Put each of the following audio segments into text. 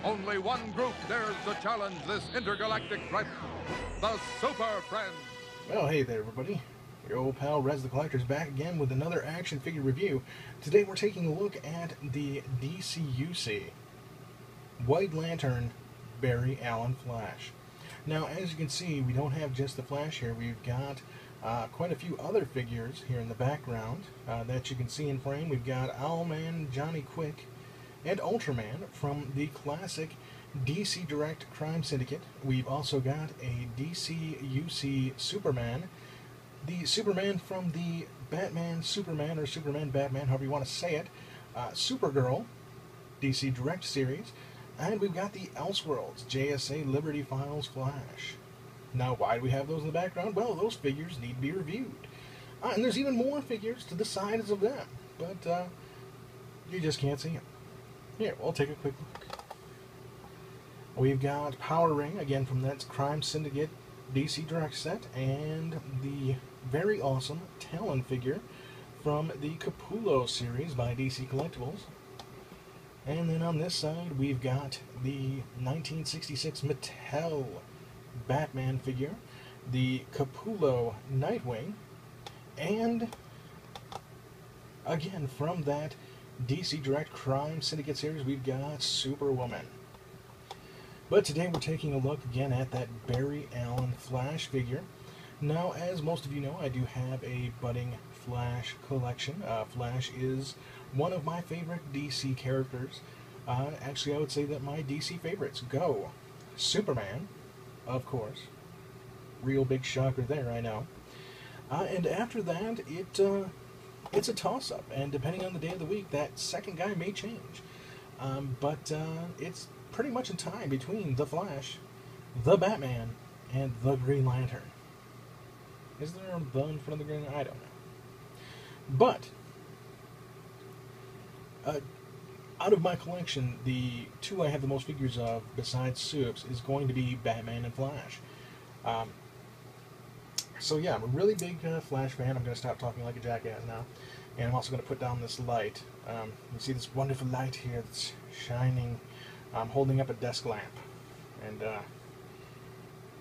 Only one group dares to challenge this intergalactic threat, the Super Friends. Well, hey there, everybody. Your old pal Rez the Collector is back again with another action figure review. Today we're taking a look at the DCUC White Lantern Barry Allen Flash. Now, as you can see, we don't have just the Flash here. We've got quite a few other figures here in the background that you can see in frame. We've got Owlman, Johnny Quick, and Ultraman from the classic DC Direct Crime Syndicate. We've also got a DCUC Superman, the Superman from the Batman Superman or Superman Batman, however you want to say it, Supergirl DC Direct series, and we've got the Elseworlds JSA Liberty Files Flash. Now, why do we have those in the background? Well, those figures need to be reviewed. And there's even more figures to the sides of them, but you just can't see them. Here, we'll take a quick look. We've got Power Ring, again from that Crime Syndicate DC Direct set, and the very awesome Talon figure from the Capullo series by DC Collectibles. And then on this side, we've got the 1966 Mattel Batman figure, the Capullo Nightwing, and again from that DC Direct Crime Syndicate series, we've got Superwoman. But today we're taking a look again at that Barry Allen Flash figure. Now, as most of you know, I do have a budding Flash collection. Flash is one of my favorite DC characters. Actually, I would say that my DC favorites go Superman, of course. Real big shocker there, I know. And after that, it's a toss-up, and depending on the day of the week, that second guy may change. But it's pretty much a tie between the Flash, the Batman, and the Green Lantern. Is there a the in front of the Green Lantern? I don't know. But out of my collection, the two I have the most figures of, besides Supes, is going to be Batman and Flash. So yeah, I'm a really big Flash fan. I'm going to stop talking like a jackass now. And I'm also going to put down this light. You see this wonderful light here that's shining. I'm holding up a desk lamp. And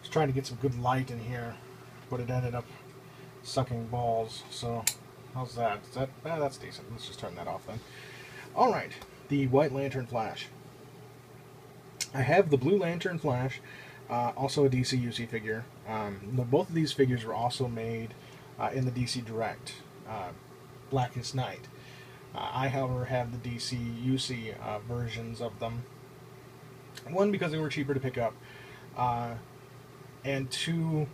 just trying to get some good light in here, but it ended up sucking balls. So how's that? That's decent. Let's just turn that off then. Alright, the White Lantern Flash. I have the Blue Lantern Flash, also a DCUC figure. Both of these figures were also made in the DC Direct Blackest Night. I, however, have the DCUC versions of them. One, because they were cheaper to pick up, and two,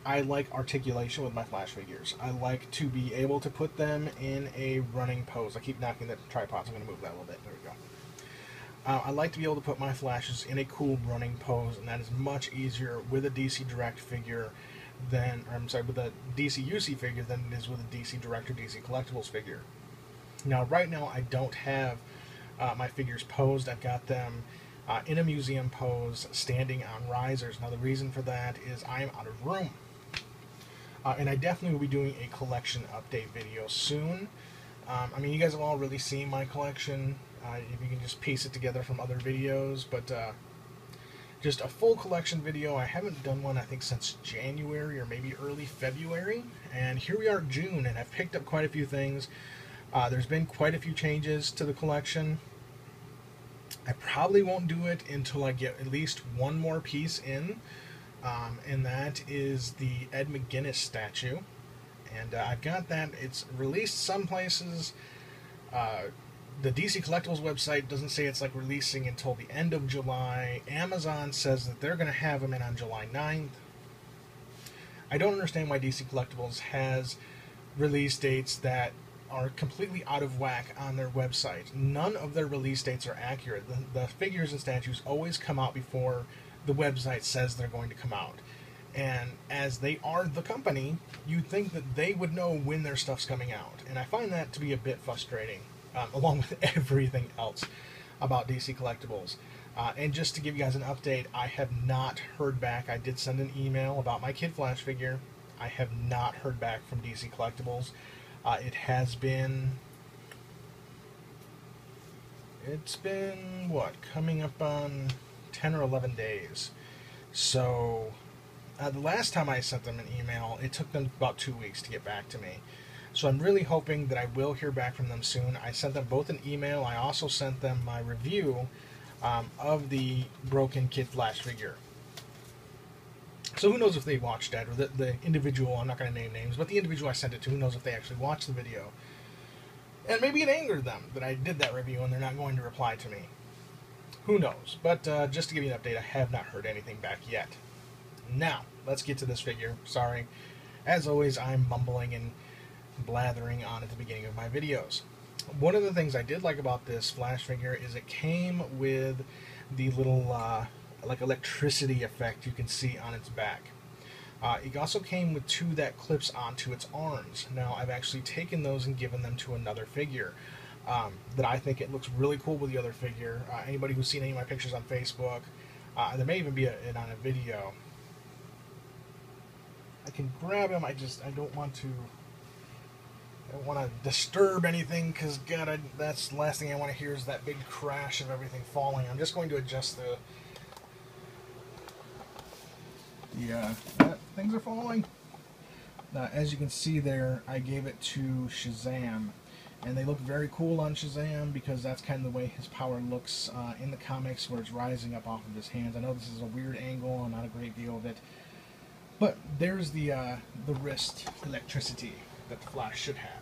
I like articulation with my Flash figures. I like to be able to put them in a running pose. I keep knocking that tripod, so I'm going to move that a little bit. There we go. I like to be able to put my Flashes in a cool running pose, and that is much easier with a DC Direct figure than, or I'm sorry, with a DCUC figure than it is with a DC Direct or DC Collectibles figure. Now, right now, I don't have my figures posed. I've got them in a museum pose, standing on risers. Now, the reason for that is I'm out of room. And I definitely will be doing a collection update video soon. I mean, you guys have all really seen my collection, if you can just piece it together from other videos, but just a full collection video. I haven't done one, I think, since January or maybe early February, and here we are in June, and I've picked up quite a few things. There's been quite a few changes to the collection. I probably won't do it until I get at least one more piece in, and that is the Ed McGuinness statue. And I've got that. It's released some places. The DC Collectibles website doesn't say it's like releasing until the end of July. Amazon says that they're going to have them in on July 9th. I don't understand why DC Collectibles has release dates that are completely out of whack on their website. None of their release dates are accurate. The figures and statues always come out before the website says they're going to come out. And as they are the company, you'd think that they would know when their stuff's coming out. And I find that to be a bit frustrating, along with everything else about DC Collectibles. And just to give you guys an update, I have not heard back. I did send an email about my Kid Flash figure. I have not heard back from DC Collectibles. It has been It's been, what, coming up on 10 or 11 days. So, the last time I sent them an email, it took them about 2 weeks to get back to me. So I'm really hoping that I will hear back from them soon. I sent them both an email. I also sent them my review of the Broken Kid Flash figure. So who knows if they watched that, or the individual, I'm not going to name names, but the individual I sent it to, who knows if they actually watched the video. And maybe it angered them that I did that review and they're not going to reply to me. Who knows? But just to give you an update, I have not heard anything back yet. Now, let's get to this figure. Sorry. As always, I'm mumbling and blathering on at the beginning of my videos. One of the things I did like about this Flash figure is it came with the little like electricity effect you can see on its back. It also came with two that clips onto its arms. Now I've actually taken those and given them to another figure that I think it looks really cool with the other figure. Anybody who's seen any of my pictures on Facebook, there may even be it on a video. I can grab him. I don't want to. I don't want to disturb anything because, God, that's the last thing I want to hear is that big crash of everything falling. I'm just going to adjust the... things are falling. As you can see there, I gave it to Shazam. And they look very cool on Shazam because that's kind of the way his power looks in the comics, where it's rising up off of his hands. I know this is a weird angle and not a great view of it. But there's the wrist electricity that the Flash should have.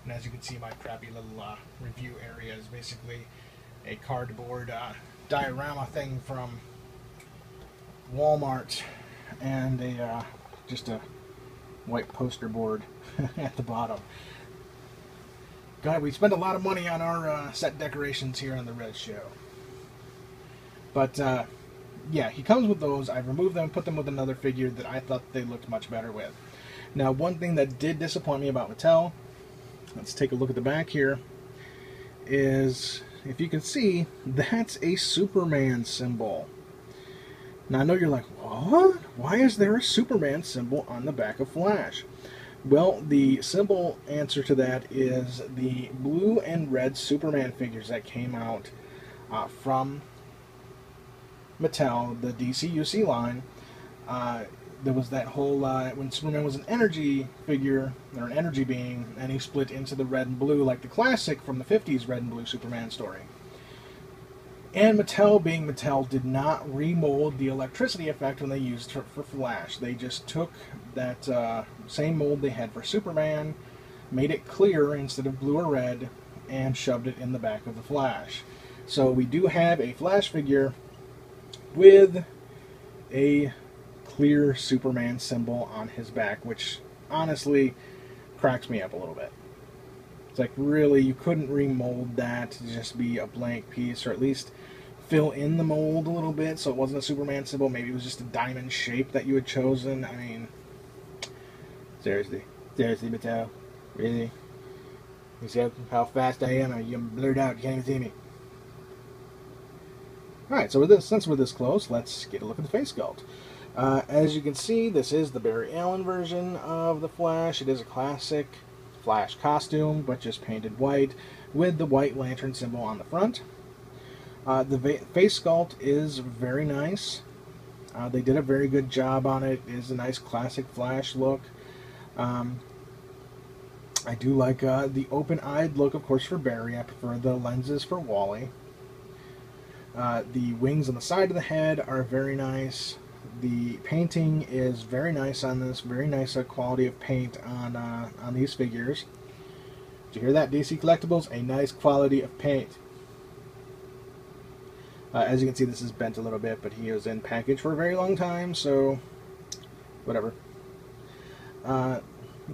And as you can see, my crappy little review area is basically a cardboard diorama thing from Walmart and just a white poster board at the bottom. God, we spent a lot of money on our set decorations here on the Red Show. But yeah, he comes with those. I removed them, put them with another figure that I thought they looked much better with. Now, one thing that did disappoint me about Mattel, let's take a look at the back here, is, if you can see, that's a Superman symbol. Now, I know you're like, what? Why is there a Superman symbol on the back of Flash? Well, the simple answer to that is the blue and red Superman figures that came out from Mattel, the DCUC line. There was that whole, when Superman was an energy figure, or an energy being, and he split into the red and blue, like the classic from the 50s red and blue Superman story. And Mattel, being Mattel, did not remold the electricity effect when they used it for Flash. They just took that same mold they had for Superman, made it clear instead of blue or red, and shoved it in the back of the Flash. So we do have a Flash figure with a clear Superman symbol on his back, which honestly cracks me up a little bit. It's like, really, you couldn't remold that to just be a blank piece, or at least fill in the mold a little bit so it wasn't a Superman symbol. Maybe it was just a diamond shape that you had chosen. I mean, seriously, Mattel, really? You see how fast I am? I'm blurred out, you can't even see me. Alright, so since we're this close, let's get a look at the face sculpt. As you can see, this is the Barry Allen version of the Flash. It is a classic Flash costume, but just painted white with the white lantern symbol on the front. The face sculpt is very nice. They did a very good job on it. It is a nice classic Flash look. I do like the open-eyed look, of course, for Barry. I prefer the lenses for Wally. The wings on the side of the head are very nice. The painting is very nice on this. Very nice quality of paint on these figures. Did you hear that, DC Collectibles? A nice quality of paint. As you can see, this is bent a little bit, but he was in package for a very long time, so whatever. The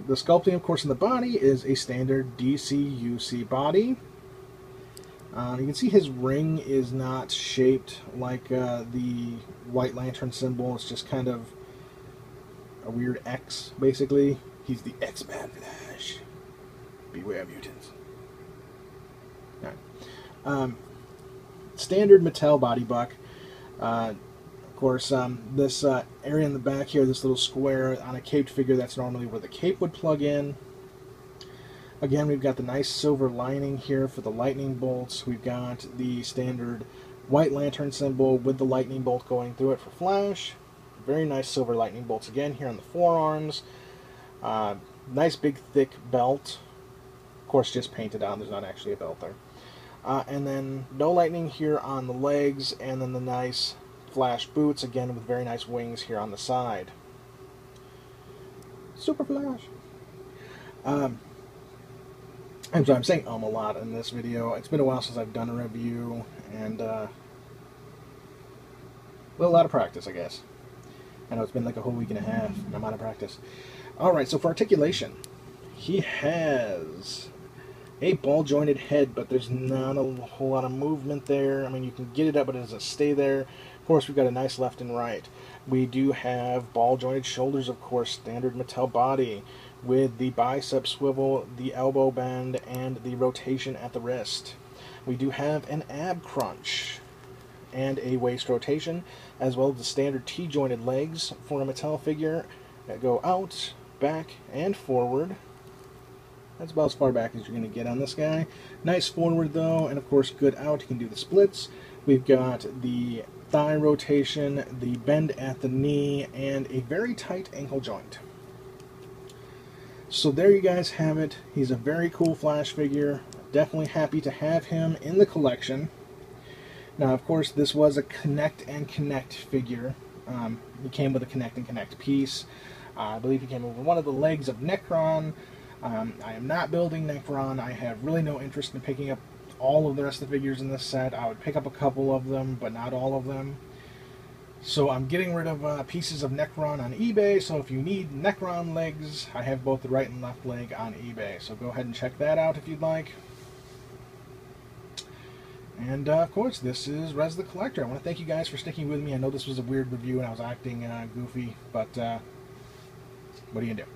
sculpting, of course, in the body is a standard DCUC body. You can see his ring is not shaped like the White Lantern symbol. It's just kind of a weird X, basically. He's the X-Man Flash. Beware mutants. Alright. Standard Mattel body buck. Of course, this area in the back here, this little square on a caped figure, that's normally where the cape would plug in. Again, we've got the nice silver lining here for the lightning bolts. We've got the standard white lantern symbol with the lightning bolt going through it for flash. Very nice silver lightning bolts again here on the forearms. Nice big thick belt. Of course, just painted on. There's not actually a belt there. And then no lightning here on the legs, and then the nice flash boots, again with very nice wings here on the side. Super flash. I'm sorry, I'm saying a lot in this video. It's been a while since I've done a review, and well, a lot of practice, I guess. I know it's been like a whole week and a half, and I'm out of practice. Alright, so for articulation, he has a ball-jointed head, but there's not a whole lot of movement there. I mean, you can get it up, but it doesn't stay there. Of course, we've got a nice left and right. We do have ball-jointed shoulders, of course, standard Mattel body, with the bicep swivel, the elbow bend, and the rotation at the wrist. We do have an ab crunch and a waist rotation, as well as the standard T-jointed legs for a Mattel figure that go out, back, and forward. That's about as far back as you're going to get on this guy. Nice forward though, and of course good out. You can do the splits. We've got the thigh rotation, the bend at the knee, and a very tight ankle joint. So there you guys have it. He's a very cool Flash figure. Definitely happy to have him in the collection. Now, of course, this was a Connect and Connect figure. He came with a Connect and Connect piece. I believe he came with one of the legs of Necron. I am not building Necron. I have really no interest in picking up all of the rest of the figures in this set. I would pick up a couple of them, but not all of them. So I'm getting rid of pieces of Necron on eBay, so if you need Necron legs, I have both the right and left leg on eBay. So go ahead and check that out if you'd like. And of course, this is Rez the Collector. I want to thank you guys for sticking with me. I know this was a weird review and I was acting goofy, but what are you going to do?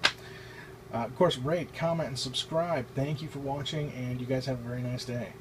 Of course, rate, comment, and subscribe. Thank you for watching, and you guys have a very nice day.